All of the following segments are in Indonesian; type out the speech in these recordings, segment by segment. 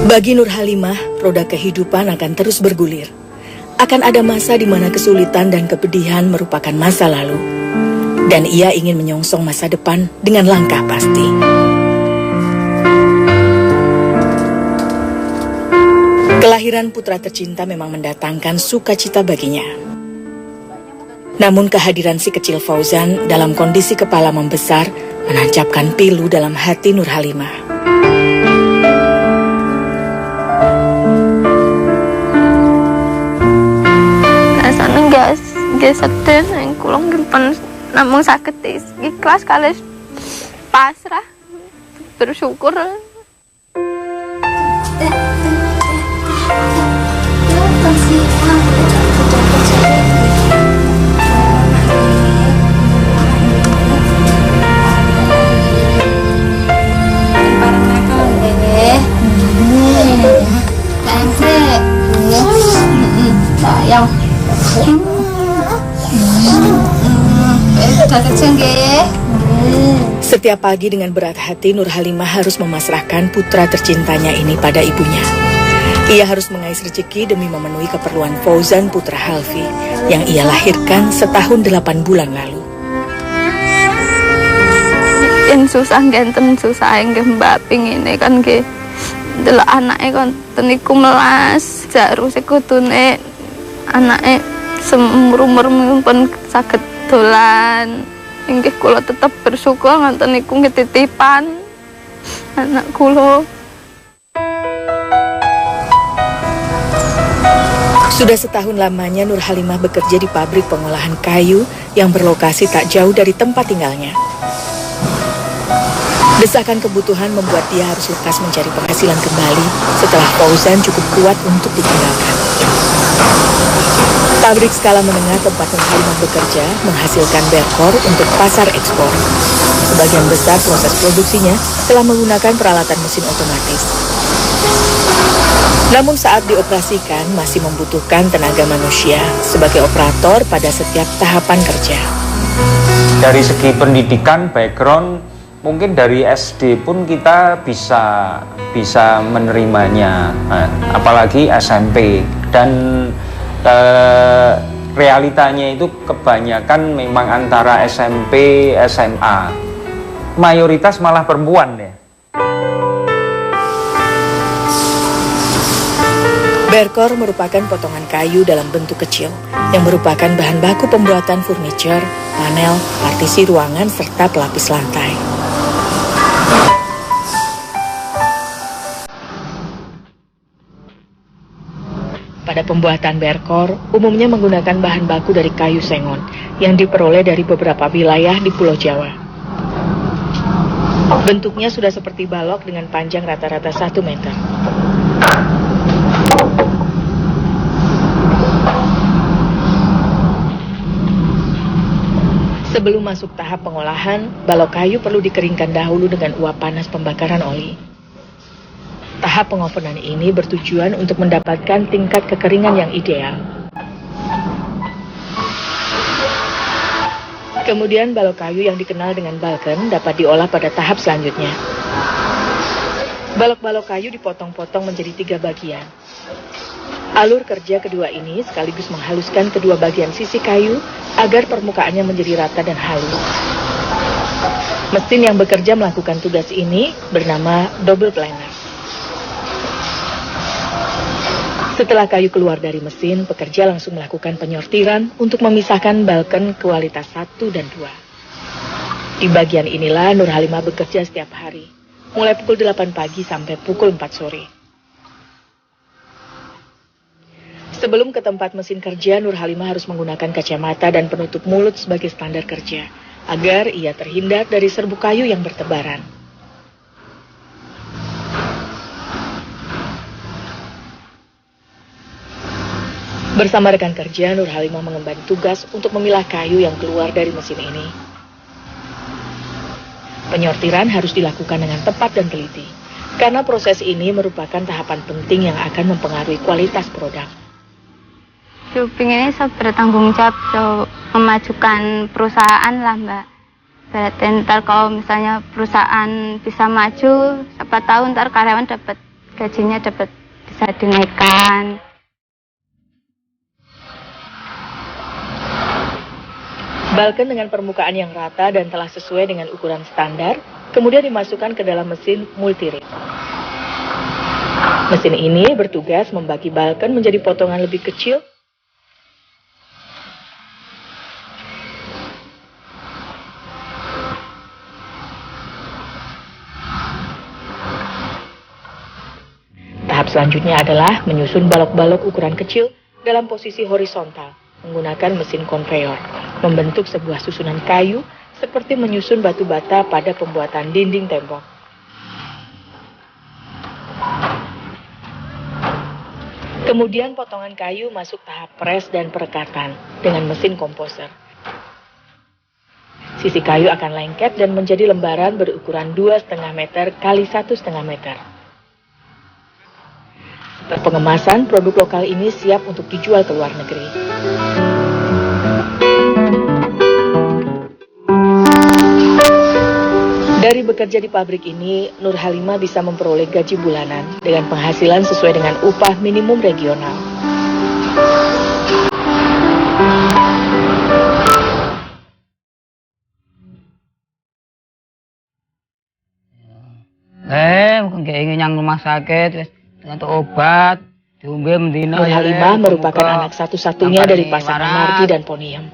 Bagi Nur Halimah, roda kehidupan akan terus bergulir. Akan ada masa di mana kesulitan dan kepedihan merupakan masa lalu. Dan ia ingin menyongsong masa depan dengan langkah pasti. Kelahiran putra tercinta memang mendatangkan sukacita baginya. Namun kehadiran si kecil Fauzan dalam kondisi kepala membesar menancapkan pilu dalam hati Nur Halimah. Nggih sedih ning kula pun namung saged ikhlas kali pasrah bersyukur. Setiap pagi dengan berat hati Nur Halimah harus memasrahkan putra tercintanya ini pada ibunya. Ia harus mengais rezeki demi memenuhi keperluan Fauzan putra Halfi yang ia lahirkan setahun 8 bulan lalu. Yang susah genten susah nggih Mbak pingine kan nggih delok anake kon teniku melas jarus kudune anake semumur-umur pun saged dolan. Inggih kula tetap bersyukur ngonten niku titipan anak kula. Sudah setahun lamanya Nur Halimah bekerja di pabrik pengolahan kayu yang berlokasi tak jauh dari tempat tinggalnya. Desakan kebutuhan membuat dia harus lekas mencari penghasilan kembali setelah Fauzan cukup kuat untuk ditinggalkan. Pabrik skala menengah tempat Nur Halimah bekerja menghasilkan berkor untuk pasar ekspor. Sebagian besar proses produksinya telah menggunakan peralatan mesin otomatis. Namun saat dioperasikan masih membutuhkan tenaga manusia sebagai operator pada setiap tahapan kerja. Dari segi pendidikan, background, mungkin dari SD pun kita bisa menerimanya, apalagi SMP. Dan realitanya itu kebanyakan memang antara SMP, SMA. Mayoritas malah perempuan ya. Berkor merupakan potongan kayu dalam bentuk kecil yang merupakan bahan baku pembuatan furniture, panel, partisi ruangan, serta pelapis lantai. Pada pembuatan berkor, umumnya menggunakan bahan baku dari kayu sengon yang diperoleh dari beberapa wilayah di Pulau Jawa. Bentuknya sudah seperti balok dengan panjang rata-rata 1 meter. Sebelum masuk tahap pengolahan, balok kayu perlu dikeringkan dahulu dengan uap panas pembakaran oli. Tahap pengovenan ini bertujuan untuk mendapatkan tingkat kekeringan yang ideal. Kemudian balok kayu yang dikenal dengan balken dapat diolah pada tahap selanjutnya. Balok-balok kayu dipotong-potong menjadi 3 bagian. Alur kerja kedua ini sekaligus menghaluskan kedua bagian sisi kayu agar permukaannya menjadi rata dan halus. Mesin yang bekerja melakukan tugas ini bernama double planer. Setelah kayu keluar dari mesin, pekerja langsung melakukan penyortiran untuk memisahkan balken kualitas 1 dan 2. Di bagian inilah Nur Halimah bekerja setiap hari, mulai pukul 8 pagi sampai pukul 4 sore. Sebelum ke tempat mesin kerja, Nur Halimah harus menggunakan kacamata dan penutup mulut sebagai standar kerja, agar ia terhindar dari serbuk kayu yang bertebaran. Bersama rekan kerja, Nur Halimah mengemban tugas untuk memilah kayu yang keluar dari mesin ini. Penyortiran harus dilakukan dengan tepat dan teliti, karena proses ini merupakan tahapan penting yang akan mempengaruhi kualitas produk. Pinginnya saya bertanggung jawab memajukan perusahaan lah Mbak. Berarti ntar kalau misalnya perusahaan bisa maju, siapa tahu ntar karyawan dapat gajinya dapat bisa dinaikkan. Balken dengan permukaan yang rata dan telah sesuai dengan ukuran standar, kemudian dimasukkan ke dalam mesin multiring. Mesin ini bertugas membagi balken menjadi potongan lebih kecil Tahap selanjutnya adalah menyusun balok-balok ukuran kecil dalam posisi horizontal menggunakan mesin konveyor, membentuk sebuah susunan kayu seperti menyusun batu bata pada pembuatan dinding tembok. Kemudian potongan kayu masuk tahap pres dan perekatan dengan mesin komposer. Sisi kayu akan lengket dan menjadi lembaran berukuran 2,5 meter kali 1,5 meter. Setelah pengemasan, produk lokal ini siap untuk dijual ke luar negeri. Dari bekerja di pabrik ini, Nur Halimah bisa memperoleh gaji bulanan dengan penghasilan sesuai dengan upah minimum regional. Kayak ingin yang rumah sakit, untuk obat, diombe mendina. Nur Halimah merupakan anak satu-satunya dari pasangan Nardi dan Poniem.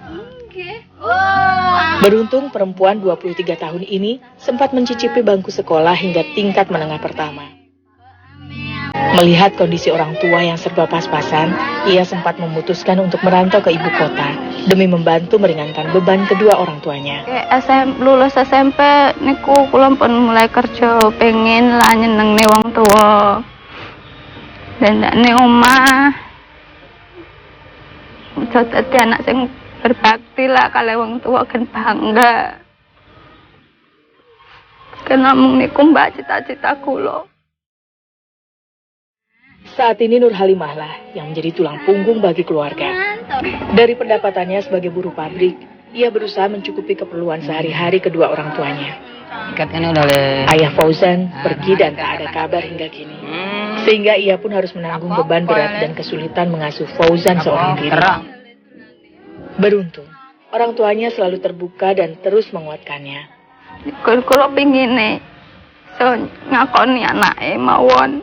Beruntung perempuan 23 tahun ini sempat mencicipi bangku sekolah hingga tingkat menengah pertama. Melihat kondisi orang tua yang serba pas-pasan, ia sempat memutuskan untuk merantau ke ibu kota demi membantu meringankan beban kedua orang tuanya. Lulus SMP niku kula pun mulai kerja pengen lah nyenengne wong tua. Dan nek omah dadi anak sing berbakti lah kali wong tua kan bangga. Karena mung niku mbak cita-cita kula. Saat ini Nur Halimah lah yang menjadi tulang punggung bagi keluarga. Dari pendapatannya sebagai buruh pabrik, ia berusaha mencukupi keperluan sehari-hari kedua orang tuanya. Ayah Fauzan pergi dan tak ada kabar hingga kini. Sehingga ia pun harus menanggung beban berat dan kesulitan mengasuh Fauzan seorang diri. Beruntung, orang tuanya selalu terbuka dan terus menguatkannya. Kalau pingin nih, so ngakoni anaknya mawon.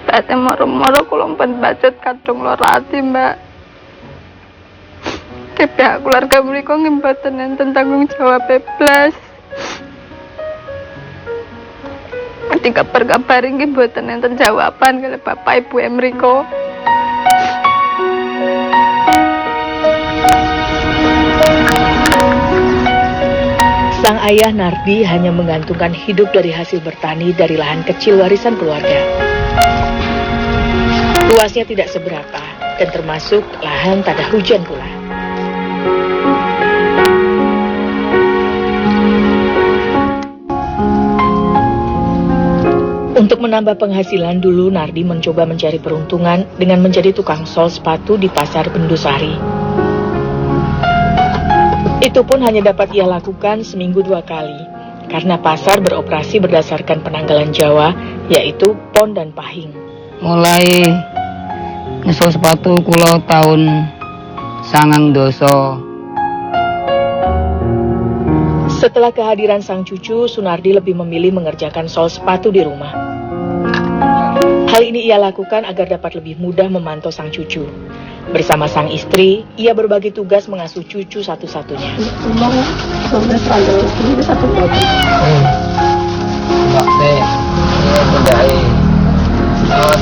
Tete moro-moro kula pun bacot kadung lara ati, Mbak. Pihak keluarga mriku mboten enten tanggung jawab blas. Kabar-kabar iki mboten enten jawaban kali Bapak Ibu mriku. Sang ayah Nardi hanya menggantungkan hidup dari hasil bertani dari lahan kecil warisan keluarga. Luasnya tidak seberapa dan termasuk lahan tak ada hujan pula. Untuk menambah penghasilan dulu Nardi mencoba mencari peruntungan dengan menjadi tukang sol sepatu di pasar Bendusari. Itu pun hanya dapat ia lakukan seminggu 2 kali, karena pasar beroperasi berdasarkan penanggalan Jawa, yaitu Pon dan Pahing. Mulai ngesol sepatu kula tahun 19. Setelah kehadiran sang cucu, Sunardi lebih memilih mengerjakan sol sepatu di rumah. Hal ini ia lakukan agar dapat lebih mudah memantau sang cucu. Bersama sang istri, ia berbagi tugas mengasuh cucu satu-satunya.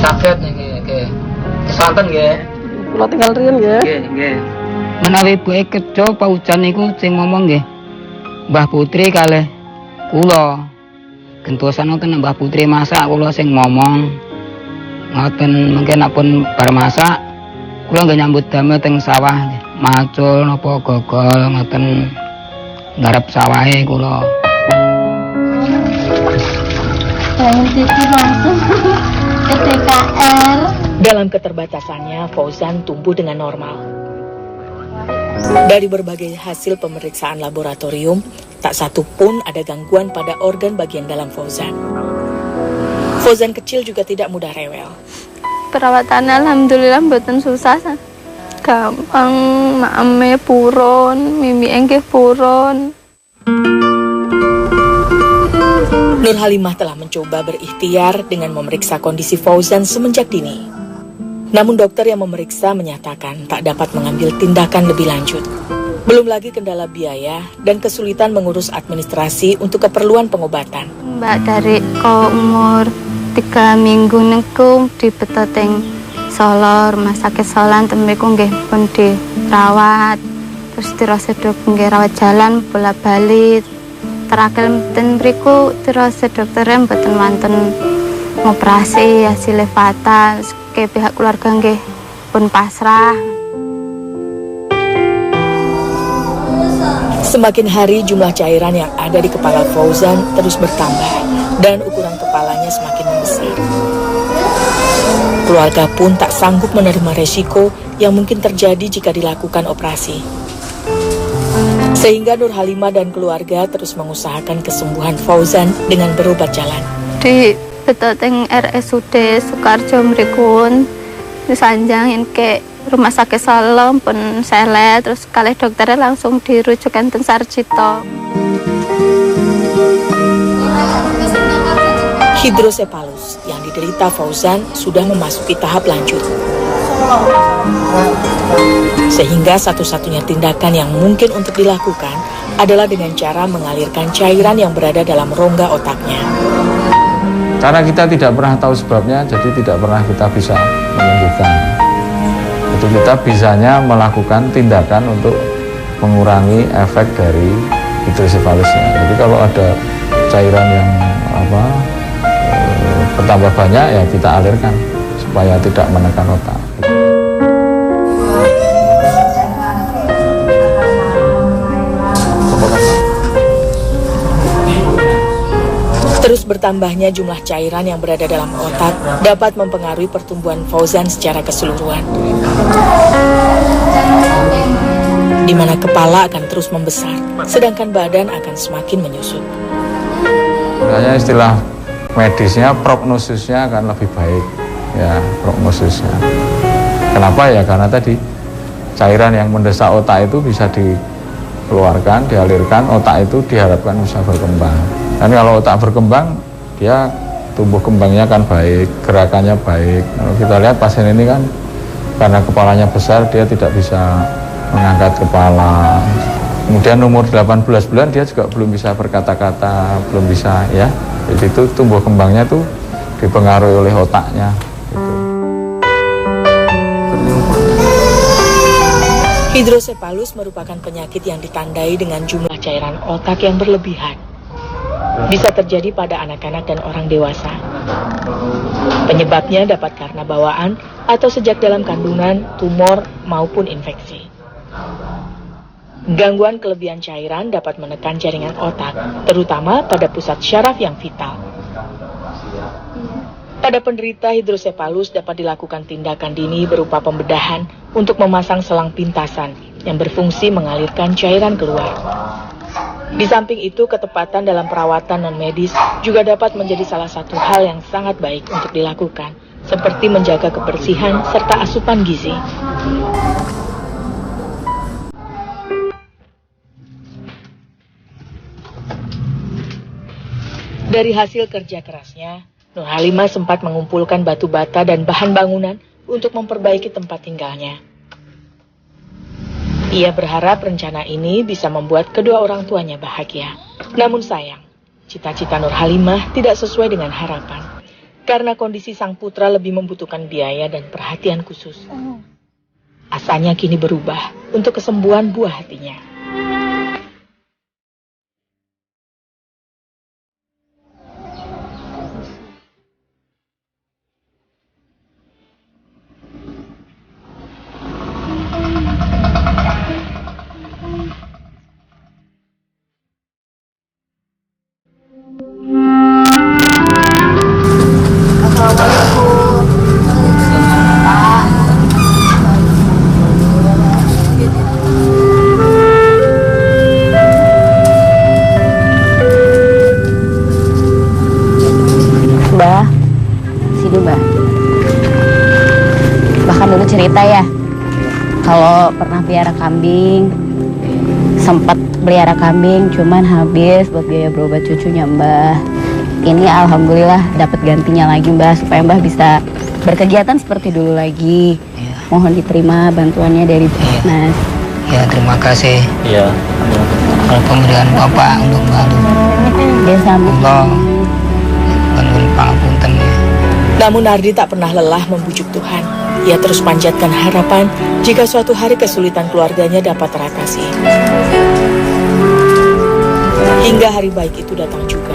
Sakit nih, santen nggih. Kula tinggal riyen nggih. Nggih. Menawi ibuke kerja paujan niku sing ngomong nggih. Mbah Putri kalih kula. Gentosan wonten Mbah Putri masak kula sing ngomong. Ngoten mungkin napun bar masak kula nggih nyambut damel teng sawah macul napa gogol ngoten garap sawahe kula. Dalam keterbatasannya, Fauzan tumbuh dengan normal. Dari berbagai hasil pemeriksaan laboratorium, tak satu pun ada gangguan pada organ bagian dalam Fauzan. Fauzan kecil juga tidak mudah rewel. Perawatannya alhamdulillah mboten susah. Gampang, maame purun, mimi enggih purun. Nur Halimah telah mencoba berikhtiar dengan memeriksa kondisi Fauzan semenjak dini. Namun dokter yang memeriksa menyatakan tak dapat mengambil tindakan lebih lanjut. Belum lagi kendala biaya dan kesulitan mengurus administrasi untuk keperluan pengobatan. Mbak dari umur 3 minggu niku dibetoteng Solo, rumah sakit Solan tembeku nggih pun dirawat. Terus dirasedok nggih rawat jalan bola-balik. Terakhir mboten mriku terus dokternya mboten wonten ngoperasi, hasilnya fatal. Ke pihak keluarga nggih pun pasrah. Semakin hari jumlah cairan yang ada di kepala Fauzan terus bertambah dan ukuran kepalanya semakin membesar. Keluarga pun tak sanggup menerima resiko yang mungkin terjadi jika dilakukan operasi. Sehingga Nur Halimah dan keluarga terus mengusahakan kesembuhan Fauzan dengan berobat jalan. Di betoteng RSUD Sukarjo mrikun disanjangin ke rumah sakit Solo pun selet, terus kalih dokternya langsung dirujukan teng Sarjito. Hidrosepalus yang diderita Fauzan sudah memasuki tahap lanjut. Sehingga satu-satunya tindakan yang mungkin untuk dilakukan adalah dengan cara mengalirkan cairan yang berada dalam rongga otaknya. Karena kita tidak pernah tahu sebabnya, jadi tidak pernah kita bisa menyembuhkan. Itu kita bisanya melakukan tindakan untuk mengurangi efek dari hidrosefalusnya. Jadi kalau ada cairan yang bertambah banyak, ya kita alirkan supaya tidak menekan otak. Terus bertambahnya jumlah cairan yang berada dalam otak dapat mempengaruhi pertumbuhan Fauzan secara keseluruhan, di mana kepala akan terus membesar, sedangkan badan akan semakin menyusut. Makanya istilah medisnya prognosisnya akan lebih baik, ya prognosisnya. Kenapa ya? Karena tadi cairan yang mendesak otak itu bisa dikeluarkan, dialirkan, otak itu diharapkan bisa berkembang. Dan kalau otak berkembang, dia tumbuh kembangnya kan baik, gerakannya baik. Kalau kita lihat pasien ini kan karena kepalanya besar, dia tidak bisa mengangkat kepala. Kemudian umur 18 bulan dia juga belum bisa berkata-kata, belum bisa ya. Jadi itu tumbuh kembangnya tuh dipengaruhi oleh otaknya. Hidrosepalus merupakan penyakit yang ditandai dengan jumlah cairan otak yang berlebihan. Bisa terjadi pada anak-anak dan orang dewasa. Penyebabnya dapat karena bawaan atau sejak dalam kandungan, tumor, maupun infeksi. Gangguan kelebihan cairan dapat menekan jaringan otak, terutama pada pusat syaraf yang vital. Pada penderita hidrosepalus dapat dilakukan tindakan dini berupa pembedahan untuk memasang selang pintasan yang berfungsi mengalirkan cairan keluar. Di samping itu, ketepatan dalam perawatan non-medis juga dapat menjadi salah satu hal yang sangat baik untuk dilakukan, seperti menjaga kebersihan serta asupan gizi. Dari hasil kerja kerasnya, Nur Halimah sempat mengumpulkan batu bata dan bahan bangunan untuk memperbaiki tempat tinggalnya. Ia berharap rencana ini bisa membuat kedua orang tuanya bahagia. Namun sayang, cita-cita Nur Halimah tidak sesuai dengan harapan, karena kondisi sang putra lebih membutuhkan biaya dan perhatian khusus. Asanya kini berubah untuk kesembuhan buah hatinya. cerita ya, kalau pernah pelihara kambing, sempat pelihara kambing, cuman habis buat biaya berobat cucunya Mbah. Ini alhamdulillah dapat gantinya lagi Mbah, supaya Mbah bisa berkegiatan seperti dulu lagi. Mohon diterima bantuannya dari Basnas. Ya, terima kasih. Iya. Kalau pemberian Bapak untuk bantu. Ya sama. Allah, bantuan pangapunten ya. Namun Nardi tak pernah lelah membujuk Tuhan. Ia terus panjatkan harapan jika suatu hari kesulitan keluarganya dapat teratasi. Hingga hari baik itu datang juga.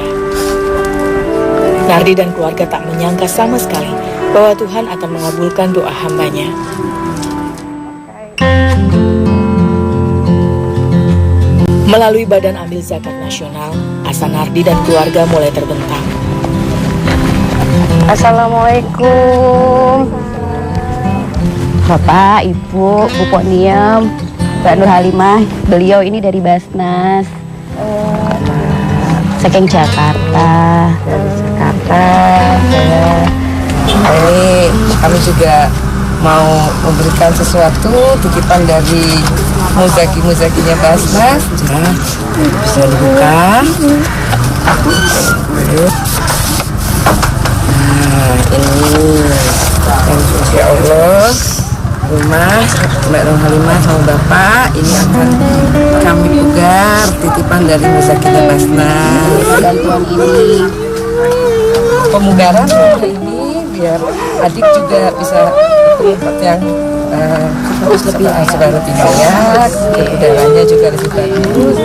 Nardi dan keluarga tak menyangka sama sekali bahwa Tuhan akan mengabulkan doa hambanya. Melalui Badan Amil Zakat Nasional, asa Nardi dan keluarga mulai terbentang. Assalamualaikum. Bapak, Ibu, Bu Poniam, Mbak Nur Halimah, beliau ini dari Basnas. Saking Jakarta. Ini kami juga mau memberikan sesuatu titipan dari muzaki-muzakinya Basnas. Nah, bisa dibuka. Nah, ini yang insya Allah rumah Mbak Nur Halimah sama Bapak ini akan kami pugar titipan dari muzakinya Basnas. Bantuan ini Pemugaran rumah ini biar adik juga bisa ke tempat yang lebih layak, udaranya juga lebih bagus.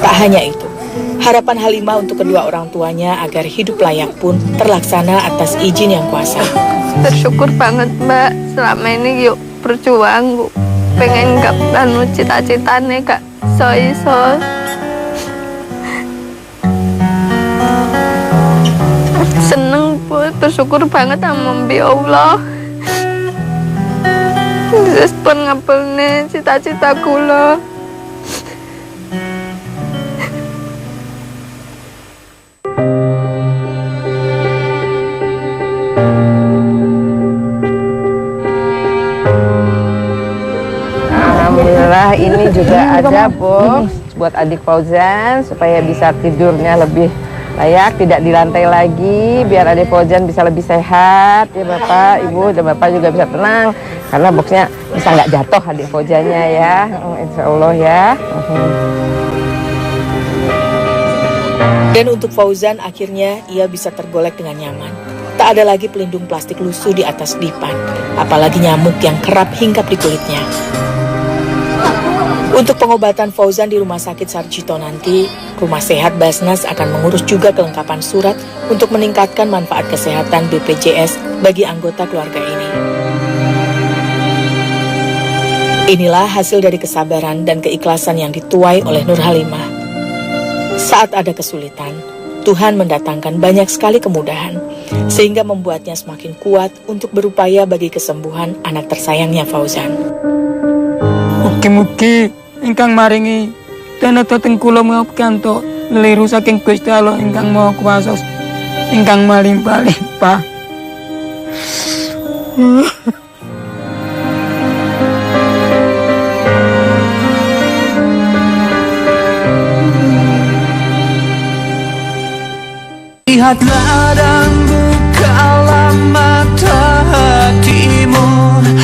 Tak hanya itu, harapan Halimah untuk kedua orang tuanya agar hidup layak pun terlaksana atas izin yang kuasa. Bersyukur banget Mbak, selama ini yuk berjuang, Bu. Pengen gak anu cita-citane gak iso. Seneng Bu, bersyukur banget sama Mbi Allah. Yesus pun ngabulne cita-cita kula. Alhamdulillah ini juga ada box buat adik Fauzan supaya bisa tidurnya lebih layak, tidak di lantai lagi, biar adik Fauzan bisa lebih sehat ya Bapak, Ibu, dan Bapak juga bisa tenang karena boxnya bisa nggak jatuh adik Fauzannya ya, insya Allah ya. Dan untuk Fauzan akhirnya ia bisa tergolek dengan nyaman. Tak ada lagi pelindung plastik lusuh di atas dipan, apalagi nyamuk yang kerap hinggap di kulitnya. Untuk pengobatan Fauzan di Rumah Sakit Sarjito nanti, Rumah Sehat Basnas akan mengurus juga kelengkapan surat untuk meningkatkan manfaat kesehatan BPJS bagi anggota keluarga ini. Inilah hasil dari kesabaran dan keikhlasan yang dituai oleh Nur Halimah. Saat ada kesulitan, Tuhan mendatangkan banyak sekali kemudahan, sehingga membuatnya semakin kuat untuk berupaya bagi kesembuhan anak tersayangnya Fauzan. Mugi-mugi ingkang maringi dana dhateng kula pikantuk leliru saking Gusti Allah ingkang Maha Kuwasa ingkang malimpah-limpah. Lihatlah dan